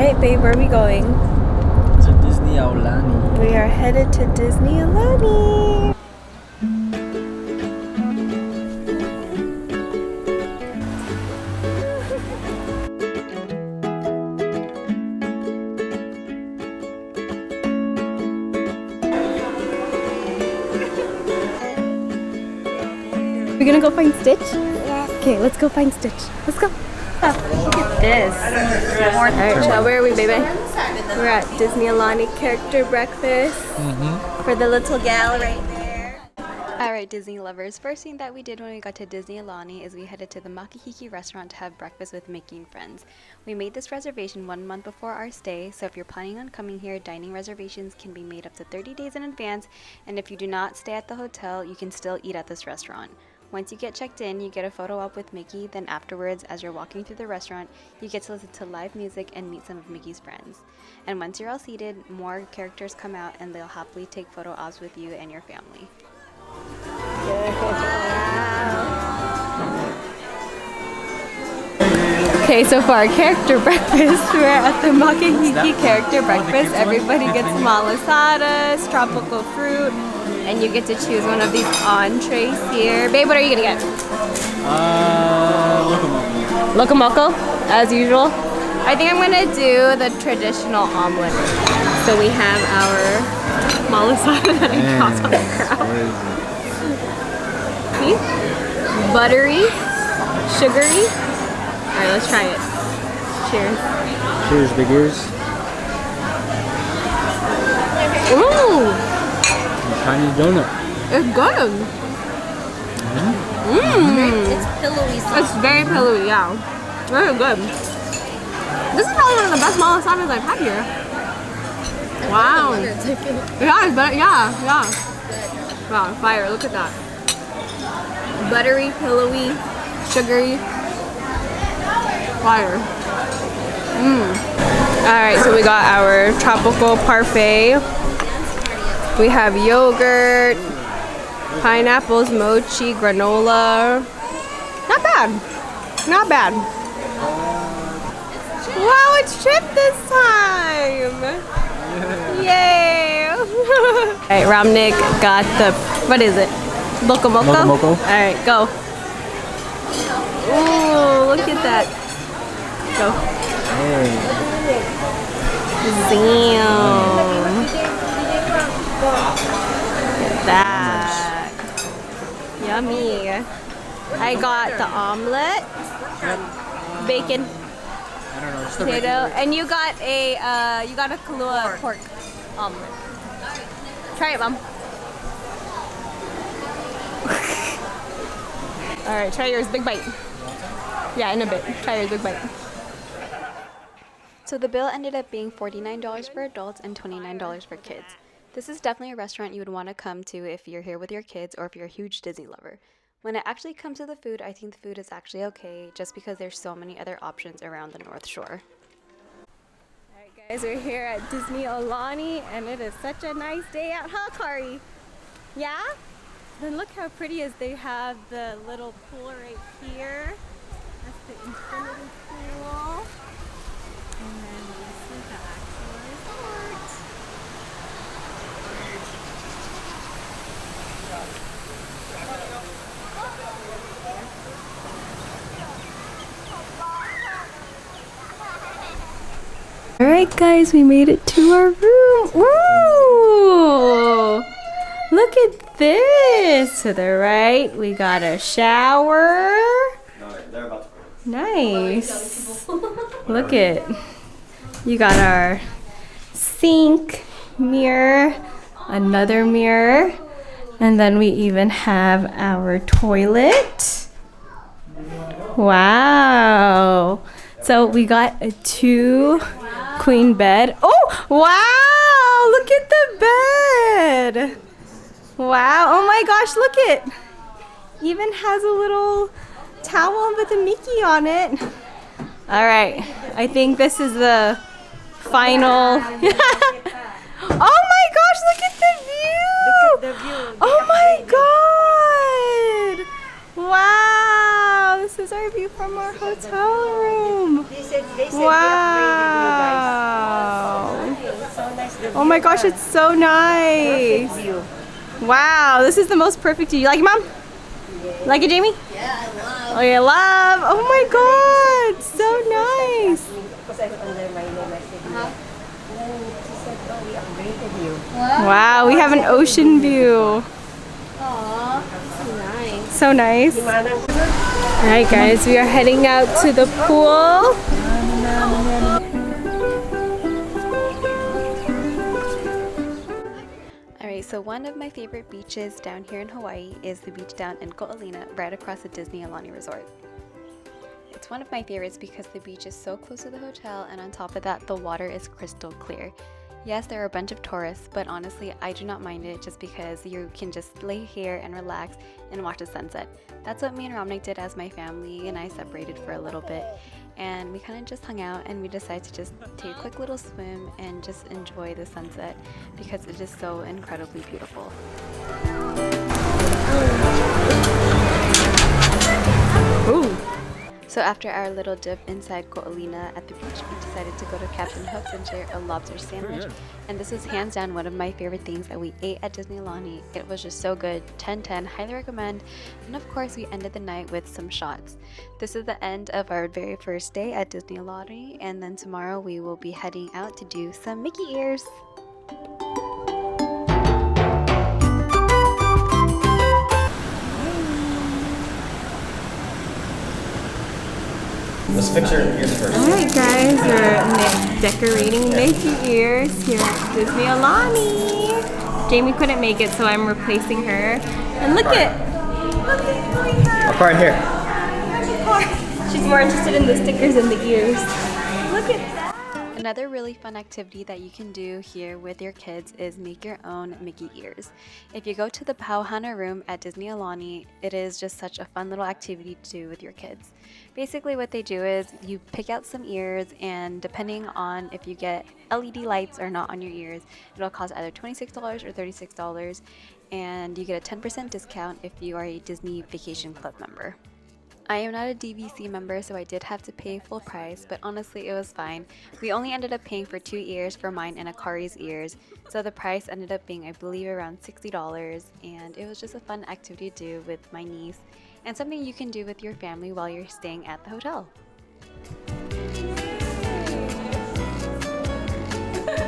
Alright, babe, where are we going? To Disney AULANI. We are headed to Disney AULANI. We're gonna go find Stitch? Yes. Okay, let's go find Stitch. Let's go. Look at this. Alright, now where are we, baby? We're at Disney AULANI character breakfast for the little gal right there. Alright, Disney lovers, first thing that we did when we got to Disney AULANI is we headed to the Makahiki restaurant to have breakfast with Mickey and friends. We made this reservation 1 month before our stay, so if you're planning on coming here, dining reservations can be made up to 30 days in advance, and if you do not stay at the hotel, you can still eat at this restaurant. Once you get checked in, you get a photo op with Mickey, then afterwards, as you're walking through the restaurant, you get to listen to live music and meet some of Mickey's friends. And once you're all seated, more characters come out and they'll happily take photo ops with you and your family. Okay, so for our character breakfast, we're at the Makahiki character breakfast. Everybody gets malasadas, tropical fruit, and you get to choose one of these entrees here. Babe, what are you gonna get? Locomoco, as usual. I think I'm gonna do the traditional omelet. So we have our malasada that I dropped on the ground. See? Buttery, sugary. Alright, let's try it. Cheers. Cheers, big ears. Ooh! Tiny donut. It's good. It's pillowy soft. It's very pillowy, yeah. Very good. This is probably one of the best malasadas I've had here. Wow. Yeah, it's better. Yeah. Wow, fire. Look at that. Buttery, pillowy, sugary. Fire. Alright, so we got our tropical parfait. We have yogurt, pineapples, mochi, granola. Not bad. Not bad. Wow, it's Chip this time! Yay! Alright, Ramnik got the, what is it? Locomoco? Locomoco. Alright, go. Ooh, look at that. Go. Hey. Damn. Look at that. Yummy. I got the omelet, bacon, I don't know, just the potato, regular. and you got a Kahlua pork omelet. Try it, Mom. All right, try yours, big bite. Yeah, in a bit. Try yours, big bite. So the bill ended up being $49 for adults and $29 for kids. This is definitely a restaurant you would want to come to if you're here with your kids or if you're a huge Disney lover. When it actually comes to the food, I think the food is actually okay just because there's so many other options around the North Shore. Alright guys, we're here at Disney AULANI and it is such a nice day out, huh, Kari? Yeah? Then look how pretty is they have the little pool right here. That's the infinity pool. And then this is the actual resort. Alright guys, we made it to our room. Ooh! Look at this! To the right, we got a shower. Nice. Look at, you got our sink, mirror, another mirror, and then we even have our toilet. Wow. So we got a 2 queen bed. Oh, wow! Look at the bed. Wow. Oh my gosh, look it. Even has a little towel with a Mickey on it. All right. I think this is the final. Oh my gosh, look at the view. Look at the view. Oh my god. Wow. This is our view from our hotel room. Wow. Oh my gosh, it's so nice. Wow, this is the most perfect view. You like it, Mom? Like it, Jamie? Yeah, I love. Oh, you love. Oh my god, so nice. Because I was under my name, I said, and then she said, oh, we upgraded you. Wow, we have an ocean view. Aw, so nice. So nice. Alright guys, we are heading out to the pool. Alright, so one of my favorite beaches down here in Hawaii is the beach down in AULANI, right across the Disney AULANI resort. It's one of my favorites because the beach is so close to the hotel, and on top of that, the water is crystal clear. Yes, there are a bunch of tourists, but honestly, I do not mind it just because you can just lay here and relax and watch the sunset. That's what me and Romnick did as my family, and I separated for a little bit. And we kind of just hung out, and we decided to just take a quick little swim and just enjoy the sunset because it is so incredibly beautiful. Ooh. So after our little dip inside AULANI at the beach, we decided to go to Captain Hook's and share a lobster sandwich. And this was hands down one of my favorite things that we ate at Disney AULANI. It was just so good, 10/10, highly recommend. And of course, we ended the night with some shots. This is the end of our very first day at Disney AULANI, and then tomorrow we will be heading out to do some Mickey ears. Let's fix your ears first. Alright guys, we're decorating Mickey ears here at Disney AULANI. Jamie couldn't make it, so I'm replacing her. And look at I'll part here. she's more interested in the stickers than the ears. Look at that. Another really fun activity that you can do here with your kids is make your own Mickey ears. If you go to the Pauhana room at Disney AULANI, it is just such a fun little activity to do with your kids. Basically what they do is you pick out some ears, and depending on if you get LED lights or not on your ears, it'll cost either $26 or $36, and you get a 10% discount if you are a Disney Vacation Club member. I am not a DVC member, so I did have to pay full price, but honestly it was fine. We only ended up paying for 2 ears for mine and Akari's ears, so the price ended up being, I believe, around $60, and it was just a fun activity to do with my niece and something you can do with your family while you're staying at the hotel.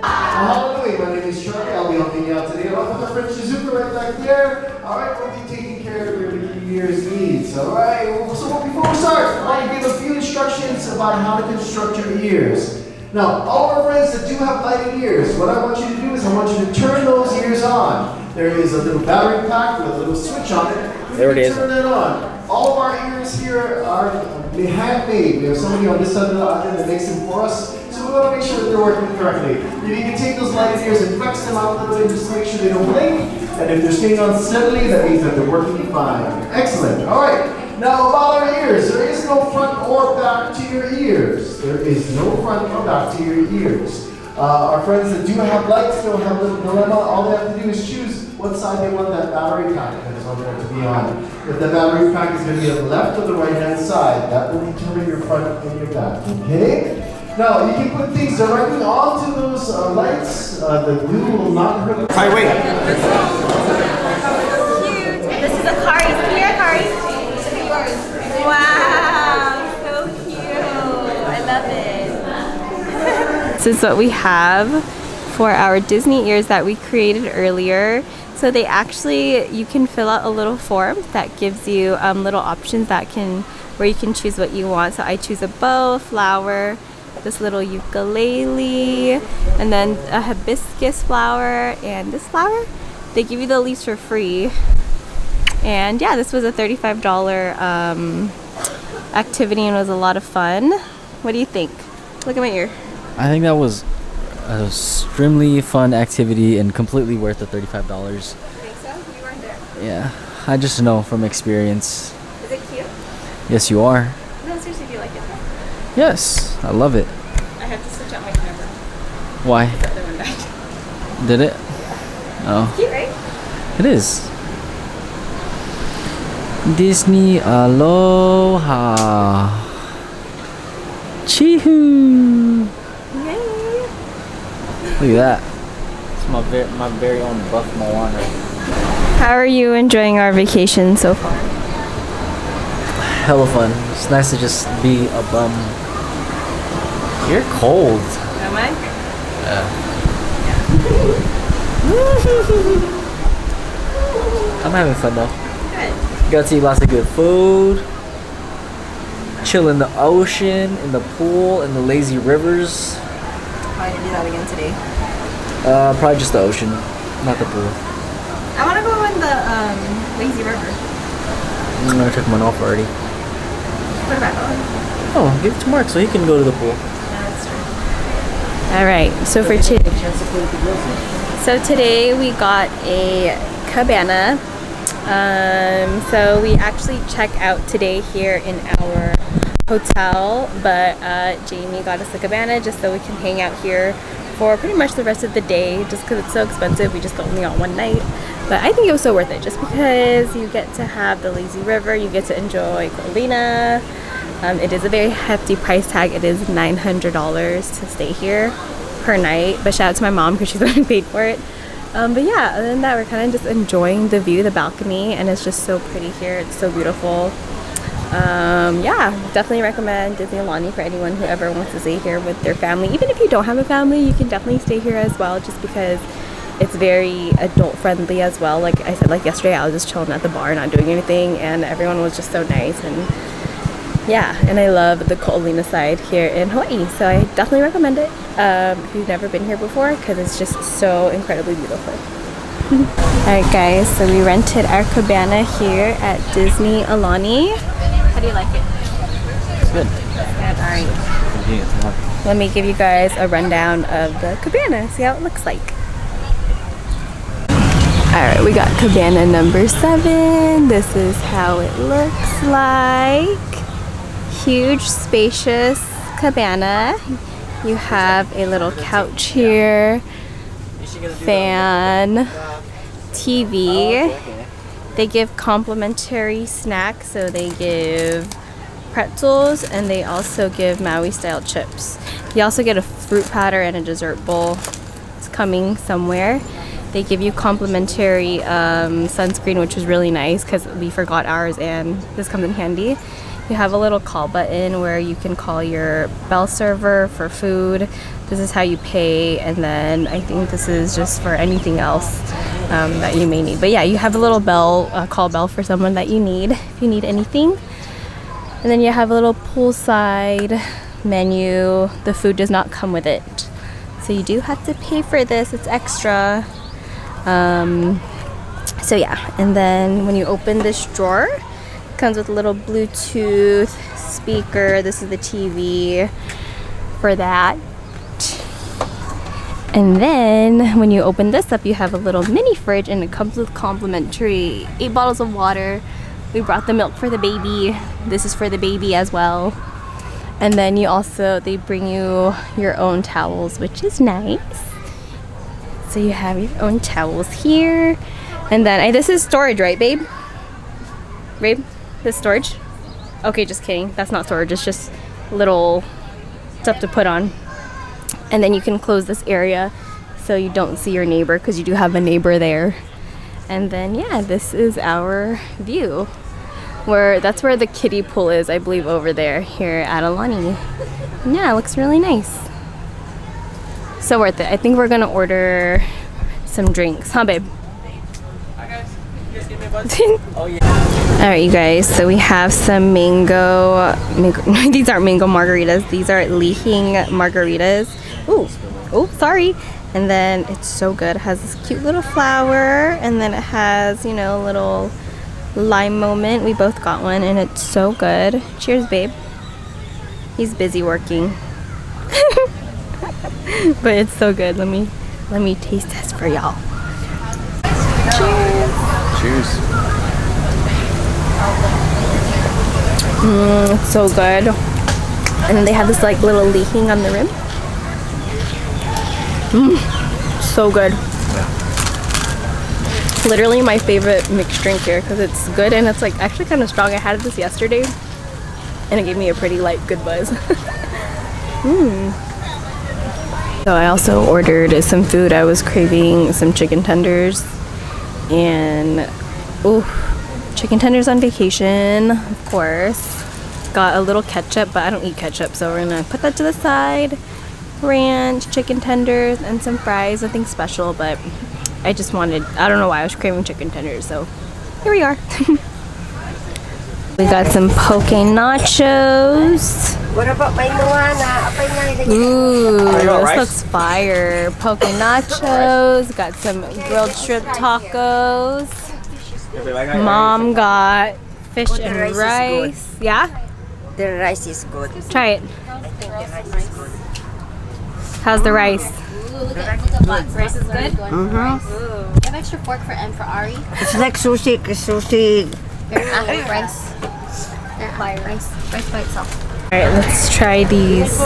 Hallelujah, my name is Charlie. I'll be helping you out today. Along with my friend Shizuka right back there. Alright, we'll be taking care of your Mickey ears needs. Alright, so before we start, I want to give a few instructions about how to construct your ears. Now, all of our friends that do have lighted ears, what I want you to do is I want you to turn those ears on. There is a little battery pack with a little switch on it. There it is. Turn it on. All of our ears here are handmade. We have somebody on this side of the island that makes them for us. So we want to make sure that they're working correctly. You can take those lighted ears and flex them out a little bit just to make sure they don't blink. And if they're staying on steadily, that means that they're working fine. Excellent. All right. Now about our ears, there is no front or back to your ears. There is no front or back to your ears. Our friends that do have lights don't have a dilemma. All they have to do is choose what side they want that battery pack that is on there to be on. If the battery pack is going to be on the left or the right hand side, that will determine your front and your back. Okay? Now, you can put things directly onto those lights. The glue will not hurt. All right, wait. This is Akari. Come here, Akari. Wow, so cute. I love it. This is what we have for our Disney ears that we created earlier. So they actually, you can fill out a little form that gives you little options where you can choose what you want. So I choose a bow, a flower, this little ukulele, and then a hibiscus flower, and this flower. They give you the leaves for free. And yeah, this was a $35 activity and was a lot of fun. What do you think? Look at my ear. I think that was an extremely fun activity and completely worth the $35. You think so? You weren't there. Yeah, I just know from experience. Is it cute? Yes, you are. No, seriously, do you like it? Yes, I love it. I have to switch out my camera. Why? The other one died. Did it? Oh, Cute, right? it is. Disney Aloha. Chee-hoo. Yay! Look at that. my very own buff Moana. How are you enjoying our vacation so far? Hella fun. It's nice to just be a bum. You're cold. Am I? I'm having fun though. Good. Got to eat lots of good food. Chill in the ocean, in the pool, in the lazy rivers. Probably gonna do that again today. Probably just the ocean, not the pool. I wanna go in the lazy river. I took mine off already. What about that? Oh, give it to Mark so he can go to the pool. That's true. All right, so for today we got a cabana. So we actually check out today here in our hotel, but Jamie got us a cabana just so we can hang out here for pretty much the rest of the day, just because it's so expensive. We just only got one night, but I think it was so worth it just because you get to have the lazy river, you get to enjoy AULANI. It is a very hefty price tag. It is $900 to stay here per night, but shout out to my mom because she's already paid for it. But yeah, other than that, we're kind of just enjoying the view, the balcony, and it's just so pretty here. It's so beautiful. Yeah, definitely recommend Disney AULANI for anyone who ever wants to stay here with their family. Even if you don't have a family, you can definitely stay here as well, just because it's very adult friendly as well. Like I said, like yesterday, I was just chilling at the bar, not doing anything, and everyone was just so nice. And yeah, and I love the AULANI side here in Hawaii, so I definitely recommend it if you've never been here before, because it's just so incredibly beautiful. Alright guys, so we rented our cabana here at Disney AULANI. How do you like it? It's good. Alright. Let me give you guys a rundown of the cabana, see how it looks like. Alright, we got cabana number 7. This is how it looks like. Huge, spacious cabana. You have a little couch here, fan, TV. They give complimentary snacks, so they give pretzels and they also give Maui style chips. You also get a fruit platter and a dessert bowl. It's coming somewhere. They give you complimentary sunscreen, which was really nice because we forgot ours and this comes in handy. You have a little call button where you can call your bell server for food. This is how you pay, and then I think this is just for anything else that you may need. But yeah, you have a little bell, call bell for someone that you need if you need anything. And then you have a little poolside menu. The food does not come with it, so you do have to pay for this. It's extra. So yeah, and then when you open this drawer, comes with a little Bluetooth speaker. This is the TV for that. And then when you open this up, you have a little mini fridge, and it comes with complimentary 8 bottles of water. We brought the milk for the baby. This is for the baby as well. And then you also, they bring you your own towels, which is nice. So you have your own towels here. And then this is storage, right, babe? Babe? This storage? Okay, just kidding. That's not storage. It's just little stuff to put on. And then you can close this area so you don't see your neighbor, because you do have a neighbor there. And then yeah, this is our view. That's where the kiddie pool is, I believe, over there here at AULANI. Yeah, it looks really nice. So worth it. I think we're gonna order some drinks, huh, babe? Oh yeah. Alright, you guys, so we have some mango these aren't mango margaritas, these are lihing margaritas. Oh, sorry. And then it's so good. It has this cute little flower, and then it has, you know, a little lime moment. We both got one, and it's so good. Cheers, babe. He's busy working. But it's so good. Let me taste this for y'all. Cheers. Cheers. It's so good. And then they have this like little leaking on the rim. So good. Literally my favorite mixed drink here because it's good and it's like actually kind of strong. I had this yesterday and it gave me a pretty light good buzz. So I also ordered some food. I was craving some chicken tenders. And, chicken tenders on vacation, of course. Got a little ketchup, but I don't eat ketchup, so we're gonna put that to the side. Ranch, chicken tenders, and some fries. Nothing special, but I just wanted, I don't know why I was craving chicken tenders, so here we are. We got some poke nachos. What about my Moana? Ooh, you want this rice? looks fire. Poke nachos. Got some grilled shrimp tacos. Mom got fish the and rice is rice. Yeah? The rice is good. Try it. I think the rice is good. How's the rice? Look at what rice is good. You have extra fork for Ari. It's like sushi, sushi. Rice. Rice by itself. Alright, let's try these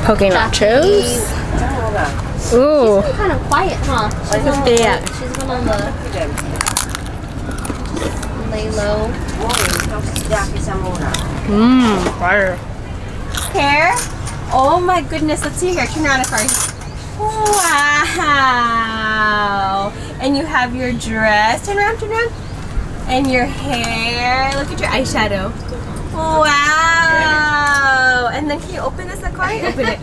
poke nachos. Ooh. Kind of quiet, huh? She's on Yeah. She's been on the lay low. Fire. Hair? Oh my goodness, let's see your hair. Turn around it first. Wow. And you have your dress. Turn around, turn around. And your hair. Look at your eyeshadow. Wow. And then can you open this, Akari? Open it.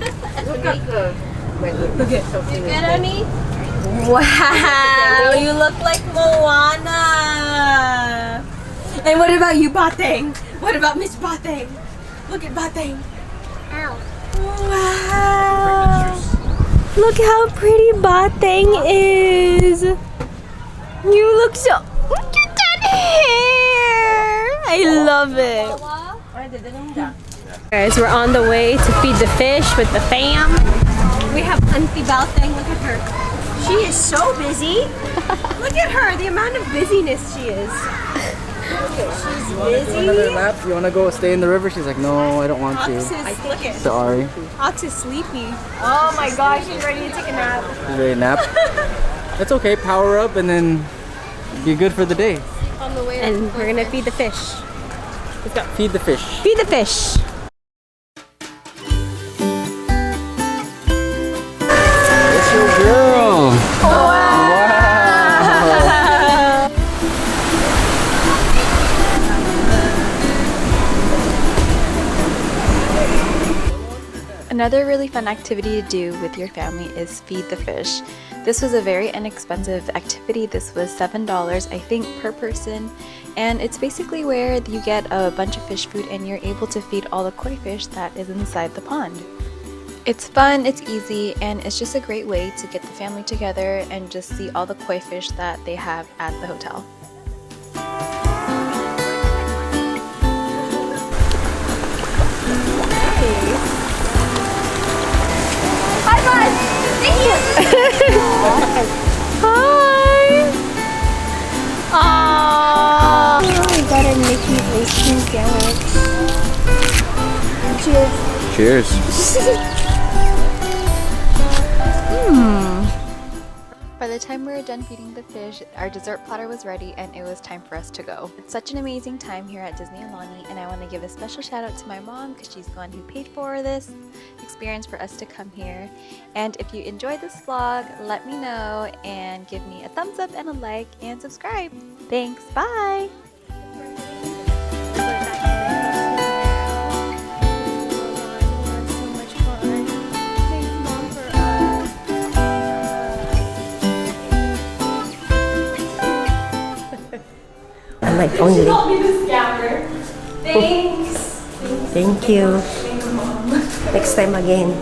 Look at You good, honey? Wow. You look like Moana. And what about you, Bateng? What about Miss Bateng? Look at Bateng. Ow. Wow. Look how pretty Bateng is. You look so... Look at that hair. I love it. Guys, we're on the way to feed the fish with the fam. We have Auntie Bateng. Look at her. She is so busy. Look at her. The amount of busyness she is. She's busy. Lap? You wanna go stay in the river? She's like, no, I don't want to. Ox is, look at Sorry. Ox is sleepy. Oh my gosh, she's ready to take a nap. She's ready to nap. That's okay. Power up and then be good for the day. On the way. And we're gonna feed the fish. Let's go. Feed the fish. Feed the fish. It's your girl. Another really fun activity to do with your family is feed the fish. This was a very inexpensive activity. This was $7, I think, per person. And it's basically where you get a bunch of fish food and you're able to feed all the koi fish that is inside the pond. It's fun, it's easy, and it's just a great way to get the family together and just see all the koi fish that they have at the hotel. Bye bye. Thank you. Hi. Aww. Oh, we got a Mickey ice cream sandwich. Cheers. Cheers. By the time we were done feeding the fish, our dessert platter was ready and it was time for us to go. It's such an amazing time here at Disney AULANI, and I want to give a special shout out to my mom because she's the one who paid for this experience for us to come here. And if you enjoyed this vlog, let me know and give me a thumbs up and a like and subscribe. Thanks, bye! I'm like only. Help me this scammer. Thanks. Thank you. Next time again.